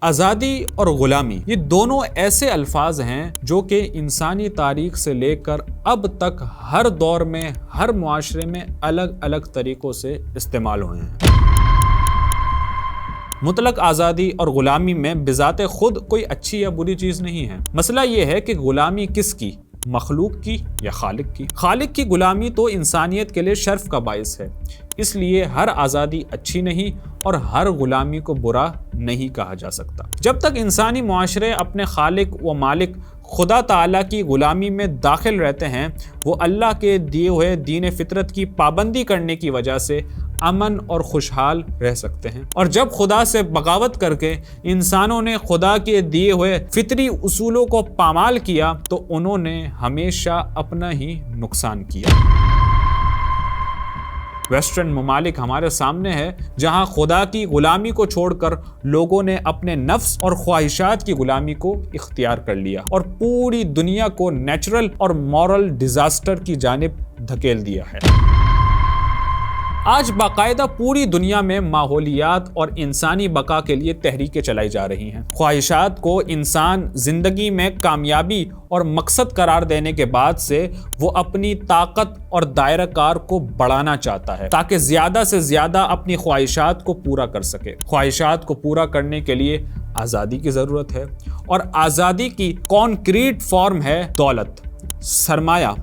آزادی اور غلامی یہ دونوں ایسے الفاظ ہیں جو کہ انسانی تاریخ سے لے کر اب تک ہر دور میں ہر معاشرے میں الگ الگ طریقوں سے استعمال ہوئے ہیں۔ مطلق آزادی اور غلامی میں بذات خود کوئی اچھی یا بری چیز نہیں ہے۔ مسئلہ یہ ہے کہ غلامی کس کی، مخلوق کی یا خالق کی؟ خالق کی غلامی تو انسانیت کے لیے شرف کا باعث ہے، اس لیے ہر آزادی اچھی نہیں اور ہر غلامی کو برا نہیں کہا جا سکتا۔ جب تک انسانی معاشرے اپنے خالق و مالک خدا تعالیٰ کی غلامی میں داخل رہتے ہیں، وہ اللہ کے دیے ہوئے دین فطرت کی پابندی کرنے کی وجہ سے امن اور خوشحال رہ سکتے ہیں، اور جب خدا سے بغاوت کر کے انسانوں نے خدا کے دیے ہوئے فطری اصولوں کو پامال کیا تو انہوں نے ہمیشہ اپنا ہی نقصان کیا۔ ویسٹرن ممالک ہمارے سامنے ہے جہاں خدا کی غلامی کو چھوڑ کر لوگوں نے اپنے نفس اور خواہشات کی غلامی کو اختیار کر لیا اور پوری دنیا کو نیچرل اور مورل ڈیزاسٹر کی جانب دھکیل دیا ہے۔ آج باقاعدہ پوری دنیا میں ماحولیات اور انسانی بقا کے لیے تحریکیں چلائی جا رہی ہیں۔ خواہشات کو انسان زندگی میں کامیابی اور مقصد قرار دینے کے بعد سے وہ اپنی طاقت اور دائرہ کار کو بڑھانا چاہتا ہے تاکہ زیادہ سے زیادہ اپنی خواہشات کو پورا کر سکے۔ خواہشات کو پورا کرنے کے لیے آزادی کی ضرورت ہے، اور آزادی کی کانکریٹ فارم ہے دولت، سرمایہ،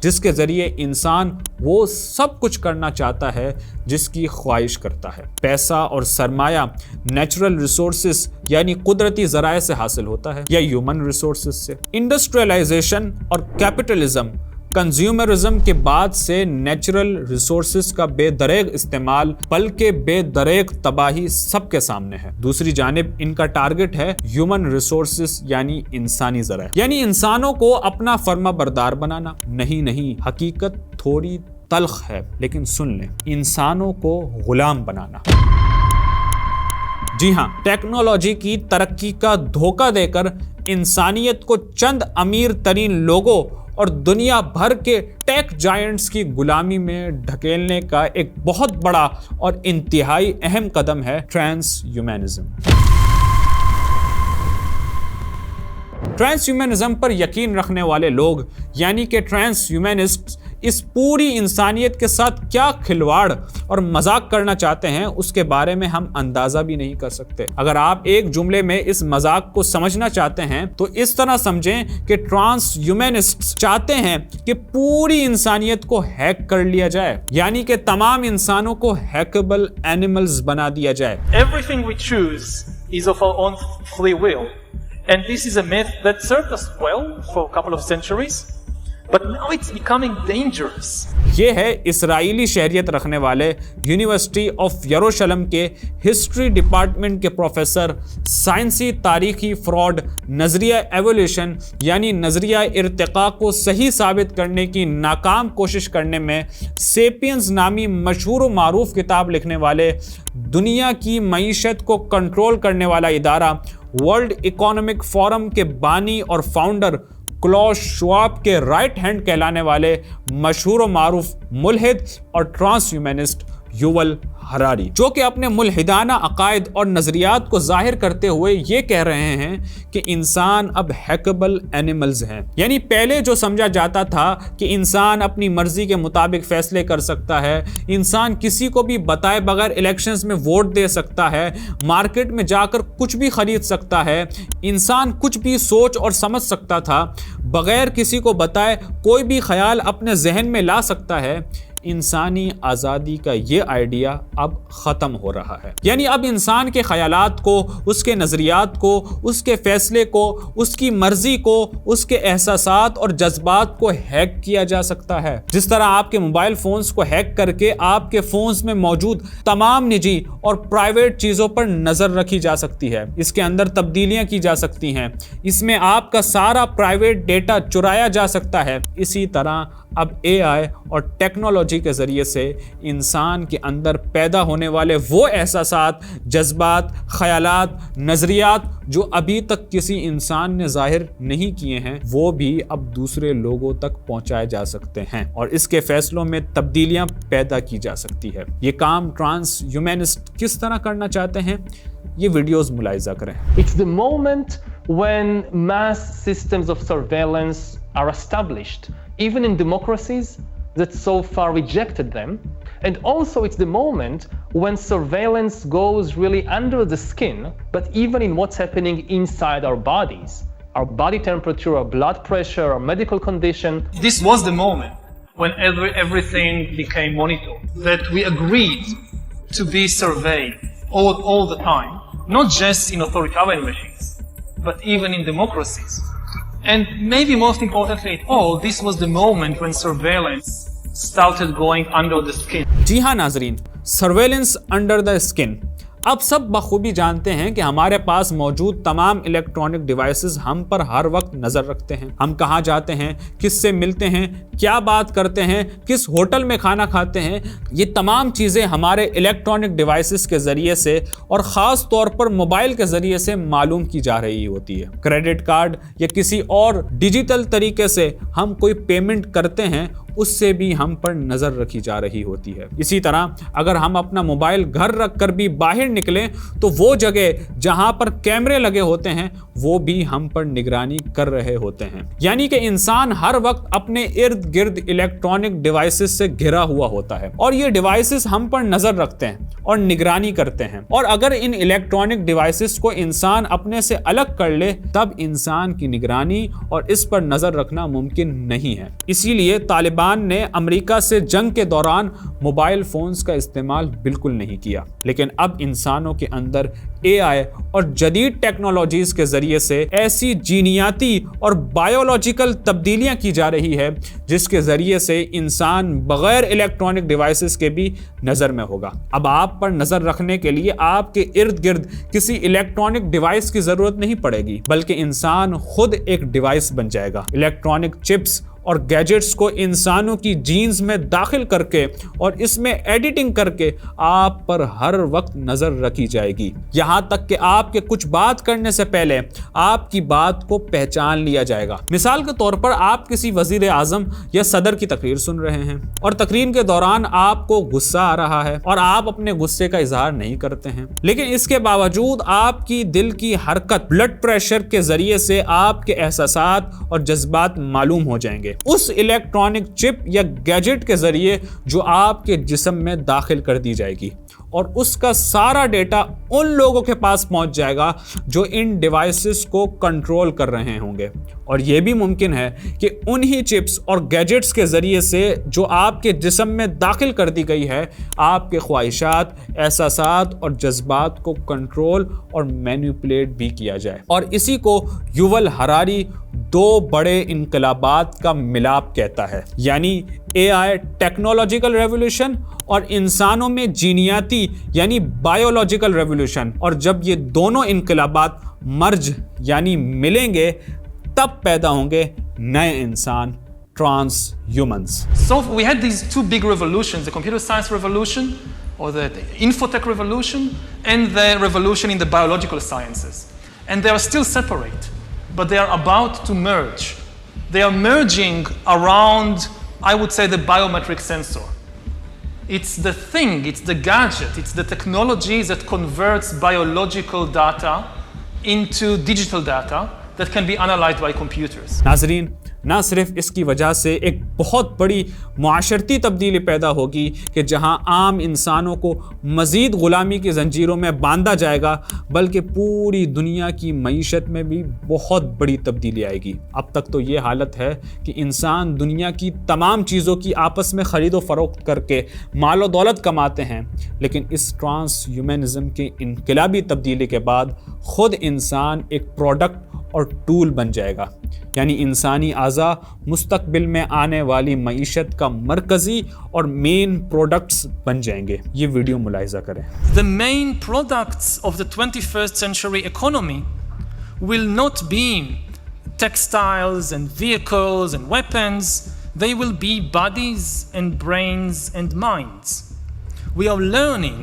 جس کے ذریعے انسان وہ سب کچھ کرنا چاہتا ہے جس کی خواہش کرتا ہے۔ پیسہ اور سرمایہ نیچرل ریسورسز یعنی قدرتی ذرائع سے حاصل ہوتا ہے یا ہیومن ریسورسز سے۔ انڈسٹریلائزیشن اور کیپٹلزم، کنزیومرزم کے بعد سے نیچرل ریسورسز کا بے دریغ استعمال بلکہ بے دریغ تباہی سب کے سامنے ہے۔ دوسری جانب ان کا ٹارگٹ ہے ہیومن ریسورسز یعنی انسانی ذرائع، یعنی انسانوں کو اپنا فرما بردار بنانا۔ نہیں، حقیقت تھوڑی تلخ ہے لیکن سن لیں، انسانوں کو غلام بنانا۔ جی ہاں، ٹیکنالوجی کی ترقی کا دھوکہ دے کر انسانیت کو چند امیر ترین لوگوں اور دنیا بھر کے ٹیک جائنٹس کی غلامی میں ڈھکیلنے کا ایک بہت بڑا اور انتہائی اہم قدم ہے ٹرانس ہیومنزم۔ ٹرانس ہیومنزم پر یقین رکھنے والے لوگ یعنی کہ ٹرانس ہیومنسٹ اس پوری انسانیت کے ساتھ کیا کھلواڑ اور مذاق کرنا چاہتے ہیں اس کے بارے میں ہم اندازہ بھی نہیں کر سکتے۔ اگر آپ ایک جملے میں اس مذاق کو سمجھنا چاہتے ہیں تو اس طرح سمجھیں کہ ٹرانس ہیومنسٹ چاہتے ہیں کہ پوری انسانیت کو ہیک کر لیا جائے، یعنی کہ تمام انسانوں کو ہیکبل اینیملز بنا دیا جائے۔ Everything we choose is of our own free will. And this is a myth that served us well for a couple of centuries, but now it's becoming dangerous. یہ ہے اسرائیلی شہریت رکھنے والے یونیورسٹی آف یروشلم کے history department کے professor, سائنسی تاریخی fraud نظریہ ایولیوشن یعنی نظریہ ارتقاء کو صحیح ثابت کرنے کی ناکام کوشش کرنے میں سیپینز نامی مشہور و معروف کتاب لکھنے والے، دنیا کی معیشت کو کنٹرول کرنے والا ادارہ ورلڈ اکنامک فورم کے بانی اور فاؤنڈر کلاؤس شواب کے رائٹ ہینڈ کہلانے والے مشہور و معروف ملحد اور ٹرانس ہیومنسٹ یوول ہراری، جو کہ اپنے ملحدانہ عقائد اور نظریات کو ظاہر کرتے ہوئے یہ کہہ رہے ہیں کہ انسان اب ہیکبل اینیملز ہیں، یعنی پہلے جو سمجھا جاتا تھا کہ انسان اپنی مرضی کے مطابق فیصلے کر سکتا ہے، انسان کسی کو بھی بتائے بغیر الیکشنز میں ووٹ دے سکتا ہے، مارکیٹ میں جا کر کچھ بھی خرید سکتا ہے، انسان کچھ بھی سوچ اور سمجھ سکتا تھا، بغیر کسی کو بتائے کوئی بھی خیال اپنے ذہن میں لا سکتا ہے، انسانی آزادی کا یہ آئیڈیا اب ختم ہو رہا ہے۔ یعنی اب انسان کے خیالات کو، اس کے نظریات کو، اس کے فیصلے کو، اس کی مرضی کو، اس کے احساسات اور جذبات کو ہیک کیا جا سکتا ہے۔ جس طرح آپ کے موبائل فونز کو ہیک کر کے آپ کے فونز میں موجود تمام نجی اور پرائیویٹ چیزوں پر نظر رکھی جا سکتی ہے، اس کے اندر تبدیلیاں کی جا سکتی ہیں، اس میں آپ کا سارا پرائیویٹ ڈیٹا چرایا جا سکتا ہے۔ اسی طرح اب اے آئی اور ٹیکنالوجی کے ذریعے سے انسان کے اندر پیدا ہونے والے وہ احساسات، جذبات، خیالات، نظریات جو ابھی تک کسی انسان نے ظاہر نہیں کیے ہیں، وہ بھی اب دوسرے لوگوں تک پہنچائے جا سکتے ہیں اور اس کے فیصلوں میں تبدیلیاں پیدا کی جا سکتی ہے۔ یہ کام ٹرانس ہیومنسٹ کس طرح کرنا چاہتے ہیں؟ یہ ویڈیوز ملاحظہ کریں۔ It's the moment when mass systems of surveillance are established, even in democracies that so far rejected them. And also it's the moment when surveillance goes really under the skin, but even in what's happening inside our bodies, our body temperature, our blood pressure, our medical condition. This was the moment when everything became monitored, that we agreed to be surveyed all the time, not just in authoritarian regimes, but even in democracies. And maybe most importantly at all, this was the moment when surveillance started going under the skin. جی ہاں ناظرین، surveillance under the skin. اب سب بخوبی جانتے ہیں کہ ہمارے پاس موجود تمام الیکٹرانک ڈیوائسز ہم پر ہر وقت نظر رکھتے ہیں۔ ہم کہاں جاتے ہیں، کس سے ملتے ہیں، کیا بات کرتے ہیں، کس ہوٹل میں کھانا کھاتے ہیں، یہ تمام چیزیں ہمارے الیکٹرانک ڈیوائسز کے ذریعے سے اور خاص طور پر موبائل کے ذریعے سے معلوم کی جا رہی ہوتی ہے۔ کریڈٹ کارڈ یا کسی اور ڈیجیٹل طریقے سے ہم کوئی پیمنٹ کرتے ہیں، اس سے بھی ہم پر نظر رکھی جا رہی ہوتی ہے۔ اسی طرح اگر ہم اپنا موبائل گھر رکھ کر بھی باہر نکلیں تو وہ جگہ جہاں پر کیمرے لگے ہوتے ہیں وہ بھی ہم پر نگرانی کر رہے ہوتے ہیں۔ یعنی کہ انسان ہر وقت اپنے ارد گرد الیکٹرانک ڈیوائسز سے گھرا ہوا ہوتا ہے اور یہ ڈیوائسز ہم پر نظر رکھتے ہیں اور نگرانی کرتے ہیں، اور اگر ان الیکٹرانک ڈیوائسز کو انسان اپنے سے الگ کر لے تب انسان کی نگرانی اور اس پر نظر رکھنا ممکن نہیں ہے۔ اسی لیے طالبان نے امریکہ سے جنگ کے دوران موبائل فونز کا استعمال بالکل نہیں کیا، لیکن اب انسانوں کے اندر AI اور جدید ٹیکنالوجیز کے ذریعے سے ایسی جینیاتی اور بایولوجیکل تبدیلیاں کی جا رہی ہے جس کے ذریعے سے انسان بغیر الیکٹرانک ڈیوائسز کے بھی نظر میں ہوگا۔ اب آپ پر نظر رکھنے کے لیے آپ کے ارد گرد کسی الیکٹرانک ڈیوائس کی ضرورت نہیں پڑے گی، بلکہ انسان خود ایک ڈیوائس بن جائے گا۔ الیکٹرانک چپس اور گیجٹس کو انسانوں کی جینز میں داخل کر کے اور اس میں ایڈیٹنگ کر کے آپ پر ہر وقت نظر رکھی جائے گی، یہاں تک کہ آپ کے کچھ بات کرنے سے پہلے آپ کی بات کو پہچان لیا جائے گا۔ مثال کے طور پر آپ کسی وزیر اعظم یا صدر کی تقریر سن رہے ہیں اور تقریر کے دوران آپ کو غصہ آ رہا ہے اور آپ اپنے غصے کا اظہار نہیں کرتے ہیں، لیکن اس کے باوجود آپ کی دل کی حرکت، بلڈ پریشر کے ذریعے سے آپ کے احساسات اور جذبات معلوم ہو جائیں گے اس الیکٹرانک چپ یا گیجٹ کے ذریعے جو آپ کے جسم میں داخل کر دی جائے گی، اور اس کا سارا ڈیٹا ان لوگوں کے پاس پہنچ جائے گا جو ان ڈیوائسز کو کنٹرول کر رہے ہوں گے۔ اور یہ بھی ممکن ہے کہ انہی چپس اور گیجٹس کے ذریعے سے جو آپ کے جسم میں داخل کر دی گئی ہے آپ کے خواہشات، احساسات اور جذبات کو کنٹرول اور مینیپولیٹ بھی کیا جائے۔ اور اسی کو یوول ہراری دو بڑے انقلابات کا ملاپ کہتا ہے، یعنی AI ٹیکنالوجیکل ریولوشن اور انسانوں میں جینیاتی یعنی بایولوجیکل ریولوشن۔ اور جب یہ دونوں انقلابات مرج یعنی ملیں گے تب پیدا ہوں گے نئے انسان، trans humans. So we had these two big revolutions, the computer science revolution or the infotech revolution and the revolution in the biological sciences. And they are still separate, but they are about to merge. They are merging around, I would say, the biometric sensor. It's the thing, it's the gadget, it's the technology that converts biological data into digital data that can be analyzed by computers. ناظرین، نہ صرف اس کی وجہ سے ایک بہت بڑی معاشرتی تبدیلی پیدا ہوگی کہ جہاں عام انسانوں کو مزید غلامی کی زنجیروں میں باندھا جائے گا، بلکہ پوری دنیا کی معیشت میں بھی بہت بڑی تبدیلی آئے گی۔ اب تک تو یہ حالت ہے کہ انسان دنیا کی تمام چیزوں کی آپس میں خرید و فروخت کر کے مال و دولت کماتے ہیں، لیکن اس ٹرانس ہیومنزم کی انقلابی تبدیلی کے بعد خود انسان ایک پروڈکٹ اور ٹول بن جائے گا، یعنی انسانی اعضاء مستقبل میں آنے والی معیشت کا مرکزی اور مین پروڈکٹس بن جائیں گے۔ یہ ویڈیو ملاحظہ کریں۔ The main products of the 21st century economy will not be textiles and vehicles and weapons. They will be bodies and brains and minds. We are learning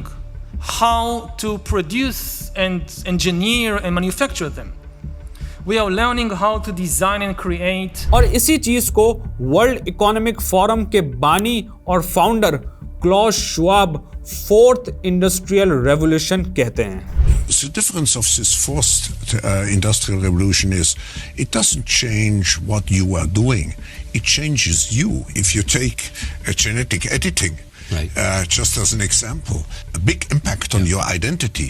how to produce and engineer and manufacture them. We are learning how to design and create. اور اسی چیز کو world economic forum کے بانی اور founder Klaus Schwab fourth industrial revolution کہتے ہیں۔ the difference of this fourth industrial revolution is it doesn't change what you are doing. It changes you. If you take genetic editing, right. Just as an example, a big impact on your identity.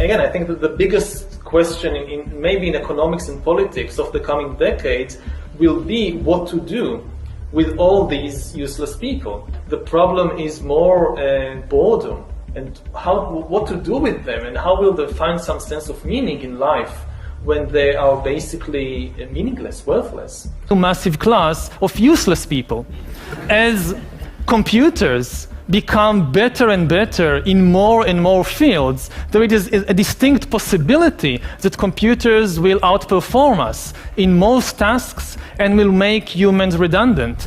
Again, I think that the biggest question maybe in economics and politics of the coming decades will be what to do with all these useless people. The problem is more boredom and what to do with them and how will they find some sense of meaning in life when they are basically meaningless, worthless. A massive class of useless people. As computers become better and better in more and more fields, there is a distinct possibility that computers will outperform us in most tasks and will make humans redundant.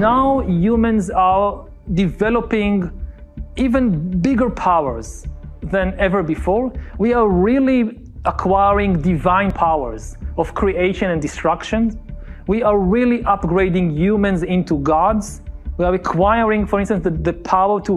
Now humans are developing even bigger powers than ever before. We are really acquiring divine powers of creation and destruction. We are really upgrading humans into gods. We are acquiring, for instance, the power to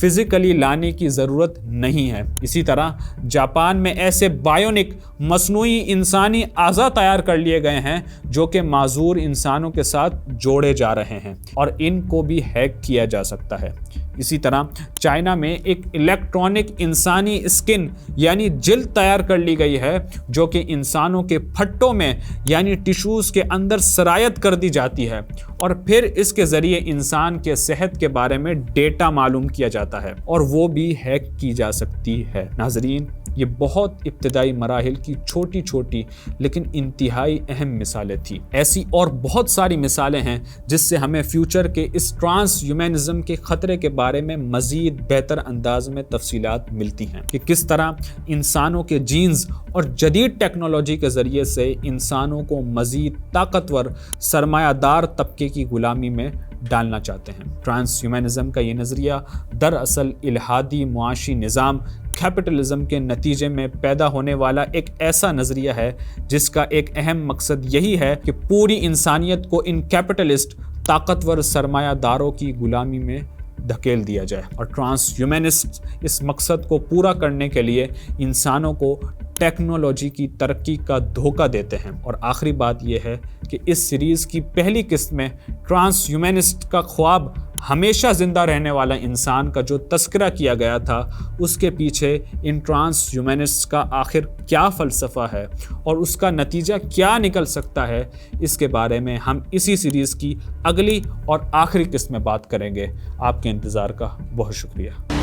physically لانے کی ضرورت نہیں ہے۔ اسی طرح Japan میں ایسے بایونک مصنوعی انسانی اعضاء تیار کر لیے گئے ہیں جو کہ معذور انسانوں کے ساتھ جوڑے جا رہے ہیں اور ان کو بھی ہیک کیا جا سکتا ہے۔ اسی طرح چائنا میں ایک الیکٹرانک انسانی اسکن یعنی جلد تیار کر لی گئی ہے جو کہ انسانوں کے پھٹوں میں یعنی ٹیشوز کے اندر سرایت کر دی جاتی ہے اور پھر اس کے ذریعے انسان کے صحت کے بارے میں ڈیٹا معلوم کیا جاتا ہے اور وہ بھی ہیک کی جا سکتی ہے۔ ناظرین، یہ بہت ابتدائی مراحل کی چھوٹی چھوٹی لیکن انتہائی اہم مثالیں تھیں۔ ایسی اور بہت ساری مثالیں ہیں جس سے ہمیں فیوچر کے اس ٹرانس ہیومنزم کے خطرے کے بارے میں مزید بہتر انداز میں تفصیلات ملتی ہیں کہ کس طرح انسانوں کے جینز اور جدید ٹیکنالوجی کے ذریعے سے انسانوں کو مزید طاقتور سرمایہ دار طبقے کی غلامی میں ڈالنا چاہتے ہیں۔ ٹرانس ہیومنزم کا یہ نظریہ دراصل الحادی معاشی نظام کیپٹلزم کے نتیجے میں پیدا ہونے والا ایک ایسا نظریہ ہے جس کا ایک اہم مقصد یہی ہے کہ پوری انسانیت کو ان کیپٹلسٹ طاقتور سرمایہ داروں کی غلامی میں دھکیل دیا جائے، اور ٹرانس ہیومنسٹ اس مقصد کو پورا کرنے کے لیے انسانوں کو ٹیکنالوجی کی ترقی کا دھوکہ دیتے ہیں۔ اور آخری بات یہ ہے کہ اس سیریز کی پہلی قسط میں ٹرانس ہیومنسٹ کا خواب ہمیشہ زندہ رہنے والا انسان کا جو تذکرہ کیا گیا تھا، اس کے پیچھے ان ٹرانس ہیومنسٹ کا آخر کیا فلسفہ ہے اور اس کا نتیجہ کیا نکل سکتا ہے، اس کے بارے میں ہم اسی سیریز کی اگلی اور آخری قسط میں بات کریں گے۔ آپ کے انتظار کا بہت شکریہ۔